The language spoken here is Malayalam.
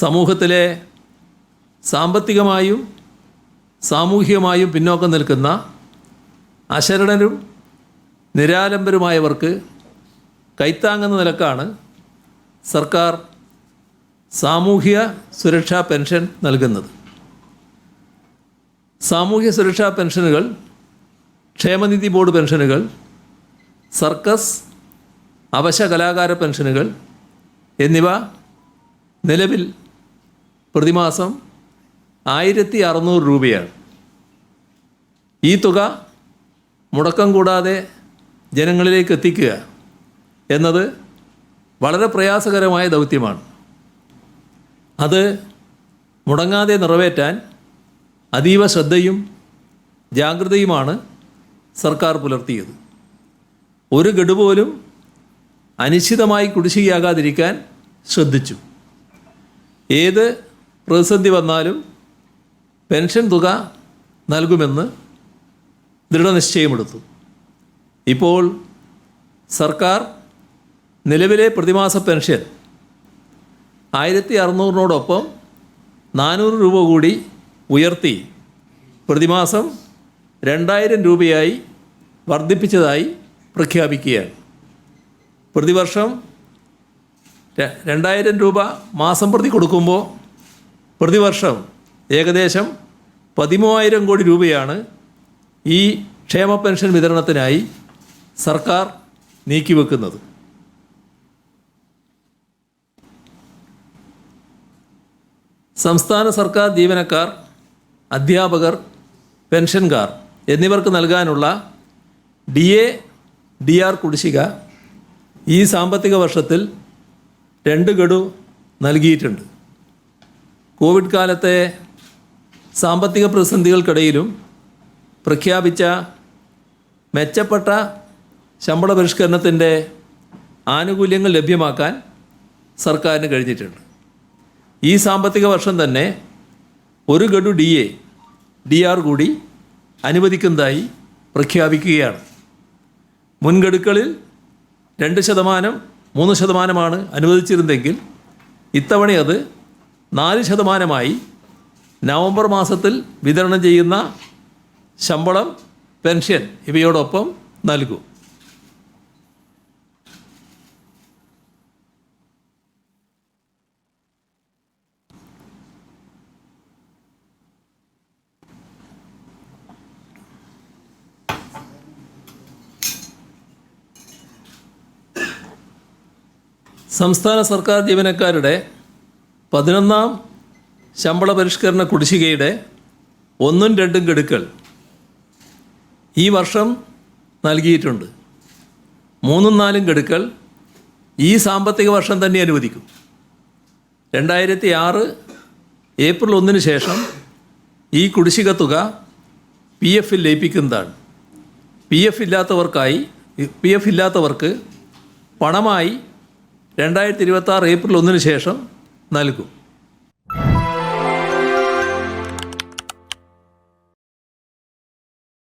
സമൂഹത്തിലെ സാമ്പത്തികമായും സാമൂഹികമായും പിന്നോക്കം നിൽക്കുന്ന അശരണരും നിരാലംബരുമായവർക്ക് കൈത്താങ്ങുന്ന നിലക്കാണ് സർക്കാർ സാമൂഹ്യ സുരക്ഷാ പെൻഷൻ നൽകുന്നത്. സാമൂഹ്യ സുരക്ഷാ പെൻഷനുകൾ, ക്ഷേമനിധി ബോർഡ് പെൻഷനുകൾ, സർക്കസ്, അവശ കലാകാര പെൻഷനുകൾ എന്നിവ നിലവിൽ പ്രതിമാസം 1600 രൂപയാണ്. ഈ തുക മുടക്കം കൂടാതെ ജനങ്ങളിലേക്ക് എത്തിക്കുക എന്നത് വളരെ പ്രയാസകരമായ ദൗത്യമാണ്. അത് മുടങ്ങാതെ നിറവേറ്റാൻ അതീവ ശ്രദ്ധയും ജാഗ്രതയുമാണ് സർക്കാർ പുലർത്തിയത്. ഒരു ഗഡു പോലും അനിശ്ചിതമായി കുടിശ്ശികയാകാതിരിക്കാൻ ശ്രദ്ധിച്ചു. ഏത് പ്രതിസന്ധി വന്നാലും പെൻഷൻ തുക നൽകുമെന്ന് ദൃഢനിശ്ചയമെടുത്തു. ഇപ്പോൾ സർക്കാർ നിലവിലെ പ്രതിമാസ പെൻഷൻ 1600-നോടൊപ്പം 400 രൂപ കൂടി ഉയർത്തി പ്രതിമാസം 2000 രൂപയായി വർദ്ധിപ്പിച്ചതായി പ്രഖ്യാപിക്കുകയാണ്. പ്രതിവർഷം 2000 രൂപ മാസം പ്രതി കൊടുക്കുമ്പോൾ പ്രതിവർഷം ഏകദേശം 13,000 കോടി രൂപയാണ് ഈ ക്ഷേമ പെൻഷൻ വിതരണത്തിനായി സർക്കാർ നീക്കിവെക്കുന്നത്. സംസ്ഥാന സർക്കാർ ജീവനക്കാർ, അധ്യാപകർ, പെൻഷൻകാർ എന്നിവർക്ക് നൽകാനുള്ള DA, DR കുടിശ്ശിക ഈ സാമ്പത്തിക വർഷത്തിൽ 2 ഗഡു നൽകിയിട്ടുണ്ട്. കോവിഡ് കാലത്തെ സാമ്പത്തിക പ്രതിസന്ധികൾക്കിടയിലും പ്രഖ്യാപിച്ച മെച്ചപ്പെട്ട ശമ്പള പരിഷ്കരണത്തിൻ്റെ ആനുകൂല്യങ്ങൾ ലഭ്യമാക്കാൻ സർക്കാരിന് കഴിഞ്ഞിട്ടുണ്ട്. ഈ സാമ്പത്തിക വർഷം തന്നെ 1 ഗഡു DA, DR കൂടി അനുവദിക്കുന്നതായി പ്രഖ്യാപിക്കുകയാണ്. മുൻഗഡുക്കളിൽ 2%, 3% അനുവദിച്ചിരുന്നെങ്കിൽ ഇത്തവണ അത് 4% നവംബർ മാസത്തിൽ വിതരണം ചെയ്യുന്ന ശമ്പളം, പെൻഷൻ ഇവയോടൊപ്പം നൽകും. സംസ്ഥാന സർക്കാർ ജീവനക്കാരുടെ 11ാം ശമ്പള പരിഷ്കരണ കുടിശ്ശികയുടെ 1ഉം 2ഉം ഗഡുക്കൾ ഈ വർഷം നൽകിയിട്ടുണ്ട്. 3ഉം 4ഉം ഗഡുക്കൾ ഈ സാമ്പത്തിക വർഷം തന്നെ അനുവദിക്കും. 2006 ഏപ്രിൽ 1-ന് ശേഷം ഈ കുടിശ്ശിക തുക PF-ൽ ലയിപ്പിക്കുന്നതാണ്. PF ഇല്ലാത്തവർക്ക് പണമായി 2026 ഏപ്രിൽ 1-ന് ശേഷം നൽകും.